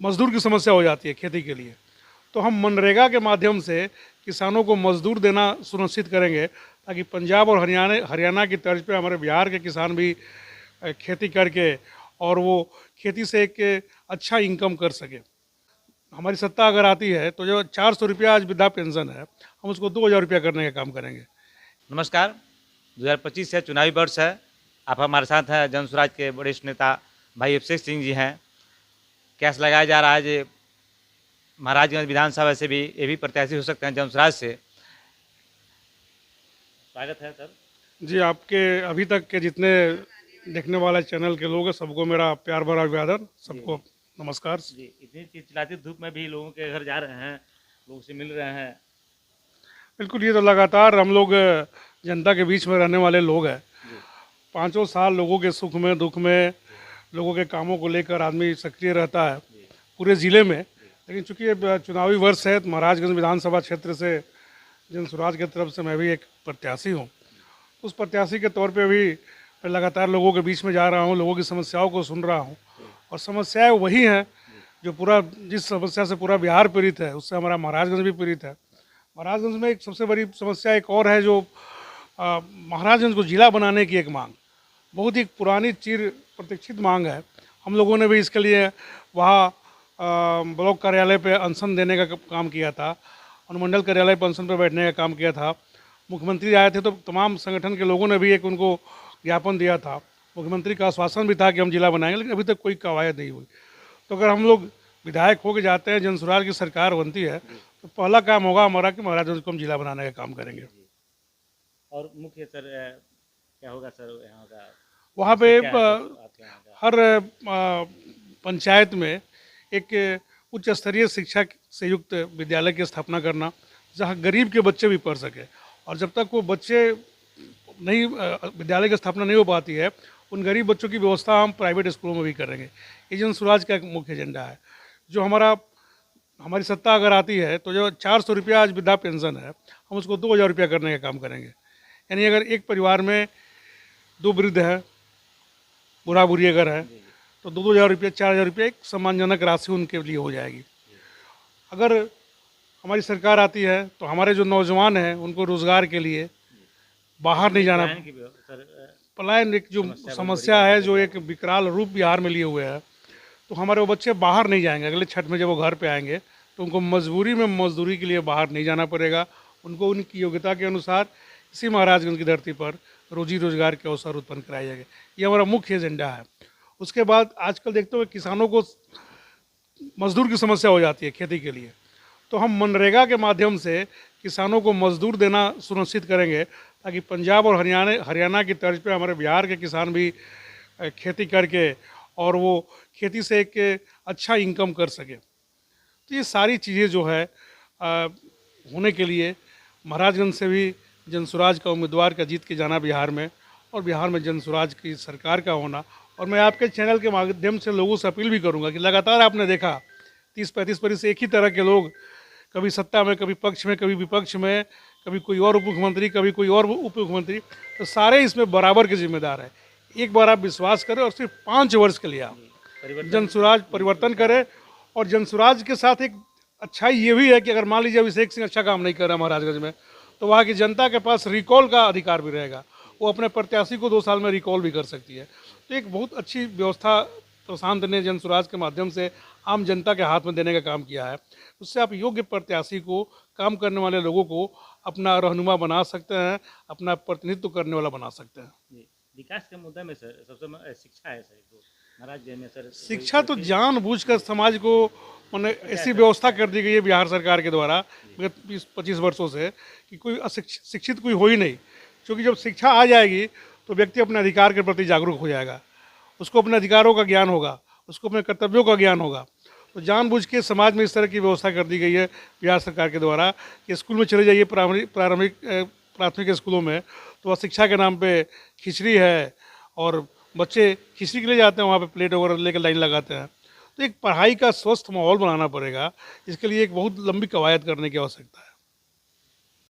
मज़दूर की समस्या हो जाती है खेती के लिए। तो हम मनरेगा के माध्यम से किसानों को मज़दूर देना सुनिश्चित करेंगे, ताकि पंजाब और हरियाणा की तर्ज पे हमारे बिहार के किसान भी खेती करके और वो खेती से एक अच्छा इनकम कर सके। हमारी सत्ता अगर आती है तो जो 400 रुपया आज वृद्धा पेंशन है, हम उसको 2000 रुपया करने का काम करेंगे। नमस्कार। 2025 है, चुनावी वर्ष है। आप हमारे साथ हैं, जन स्वराज के वरिष्ठ नेता भाई अभिषेक सिंह जी हैं। कैस लगाया जा रहा है जी महाराजगंज विधानसभा से भी ये भी प्रत्याशी हो सकते हैं जन स्वराज से। स्वागत है सर। जी, आपके अभी तक के जितने देखने वाले चैनल के लोग हैं, सबको मेरा प्यार भरा अभिवादन, सबको नमस्कार। जी, इतनी चिलचिलाती धूप में भी लोगों के घर जा रहे हैं, लोगों से मिल रहे हैं। बिल्कुल, ये तो लगातार हम लोग जनता के बीच में रहने वाले लोग हैं। 5 साल लोगों के सुख में दुख में, लोगों के कामों को लेकर आदमी सक्रिय रहता है पूरे ज़िले में। लेकिन चूंकि ये चुनावी वर्ष है, तो महाराजगंज विधानसभा क्षेत्र से जन स्वराज की तरफ से मैं भी एक प्रत्याशी हूँ। उस प्रत्याशी के तौर पे भी मैं लगातार लोगों के बीच में जा रहा हूँ, लोगों की समस्याओं को सुन रहा हूँ। और समस्याएं वही हैं जो जिस समस्या से पूरा बिहार पीड़ित है, उससे हमारा महाराजगंज भी पीड़ित है। महाराजगंज में एक सबसे बड़ी समस्या एक और है, जो महाराजगंज को जिला बनाने की एक मांग, बहुत ही पुरानी चिर प्रतीक्षित मांग है। हम लोगों ने भी इसके लिए वहाँ ब्लॉक कार्यालय पे अनशन देने का काम किया था, अनुमंडल कार्यालय पर अनशन पर बैठने का काम किया था। मुख्यमंत्री आए थे तो तमाम संगठन के लोगों ने भी एक उनको ज्ञापन दिया था। मुख्यमंत्री का आश्वासन भी था कि हम जिला बनाएंगे, लेकिन अभी तक कोई कवायद नहीं हुई। तो अगर हम लोग विधायक होकर जाते हैं, जन स्वराज की सरकार बनती है, तो पहला काम होगा हमारा कि महाराजगंज को हम जिला बनाने का काम करेंगे। और मुख्य सर क्या होगा सर यहाँ का? वहाँ पे आपके यहाँ का? हर पंचायत में एक उच्च स्तरीय शिक्षा से युक्त विद्यालय की स्थापना करना, जहाँ गरीब के बच्चे भी पढ़ सके। और जब तक वो बच्चे नहीं विद्यालय की स्थापना नहीं हो पाती है, उन गरीब बच्चों की व्यवस्था हम प्राइवेट स्कूलों में भी करेंगे। ये जन स्वराज का एक मुख्य एजेंडा है। जो हमारी सत्ता अगर आती है तो जो 400 रुपया आज वृद्धा पेंशन है, हम उसको 2000 रुपया करने का काम करेंगे। यानी अगर एक परिवार में 2 वृद्ध हैं, बूढ़ा बुढ़ी अगर है, तो 2000 रुपया 4000 रुपया एक सम्मानजनक राशि उनके लिए हो जाएगी। अगर हमारी सरकार आती है तो हमारे जो नौजवान हैं उनको रोज़गार के लिए बाहर नहीं जाना। पलायन एक जो समस्या है, जो एक विकराल रूप बिहार में लिए हुए है, तो हमारे वो बच्चे बाहर नहीं जाएंगे। अगले छठ में जब वो घर पे आएंगे तो उनको मजबूरी में मजदूरी के लिए बाहर नहीं जाना पड़ेगा। उनको उनकी योग्यता के अनुसार इसी महाराजगंज की धरती पर रोजी रोजगार के अवसर उत्पन्न कराए जाएंगे। ये हमारा मुख्य एजेंडा है। उसके बाद आजकल देखते हुए किसानों को मजदूर की समस्या हो जाती है खेती के लिए, तो हम मनरेगा के माध्यम से किसानों को मजदूर देना सुनिश्चित करेंगे, ताकि पंजाब और हरियाणा की तर्ज पे हमारे बिहार के किसान भी खेती करके और वो खेती से एक अच्छा इनकम कर सके। तो ये सारी चीज़ें जो है होने के लिए महाराजगंज से भी जन स्वराज का उम्मीदवार का जीत के जाना बिहार में, और बिहार में जन स्वराज की सरकार का होना। और मैं आपके चैनल के माध्यम से लोगों से अपील भी करूंगा कि लगातार आपने देखा 30-35 वर्ष से एक ही तरह के लोग, कभी सत्ता में, कभी पक्ष में, कभी विपक्ष में, कभी कोई और उप मुख्यमंत्री, कभी कोई और उप मुख्यमंत्री, तो सारे इसमें बराबर के जिम्मेदार है। एक बार आप विश्वास करें और सिर्फ 5 वर्ष के लिए आप जन स्वराज परिवर्तन करें। और जन स्वराज के साथ एक अच्छाई ये भी है कि अगर मान लीजिए अभिषेक सिंह अच्छा काम नहीं कर रहा महाराजगंज में, तो वहाँ की जनता के पास रिकॉल का अधिकार भी रहेगा। वो अपने प्रत्याशी को 2 साल में रिकॉल भी कर सकती है। तो एक बहुत अच्छी व्यवस्था प्रशांत ने जन स्वराज के माध्यम से आम जनता के हाथ में देने का काम किया है। उससे आप योग्य प्रत्याशी को, काम करने वाले लोगों को अपना रहनुमा बना सकते हैं, अपना प्रतिनिधित्व करने वाला बना सकते हैं। विकास के मुद्दे में सर सबसे शिक्षा है सर, तो महाराजगंज में सर शिक्षा तो जानबूझकर समाज को मैंने ऐसी व्यवस्था कर दी गई है बिहार सरकार के द्वारा विगत 20-25 वर्षों से, कि कोई शिक्षित कोई हो ही नहीं। क्योंकि जब शिक्षा आ जाएगी तो व्यक्ति अपने अधिकार के प्रति जागरूक हो जाएगा, उसको अपने अधिकारों का ज्ञान होगा, उसको अपने कर्तव्यों का ज्ञान होगा। तो जानबूझ के समाज में इस तरह की व्यवस्था कर दी गई है बिहार सरकार के द्वारा कि स्कूल में चले जाइए, प्राथमिक स्कूलों में, तो वह शिक्षा के नाम पे खिचड़ी है और बच्चे खिचड़ी के लिए जाते हैं, वहाँ पे प्लेट वगैरह लेकर लाइन लगाते हैं। तो एक पढ़ाई का स्वस्थ माहौल बनाना पड़ेगा, इसके लिए एक बहुत लंबी कवायद करने की आवश्यकता है।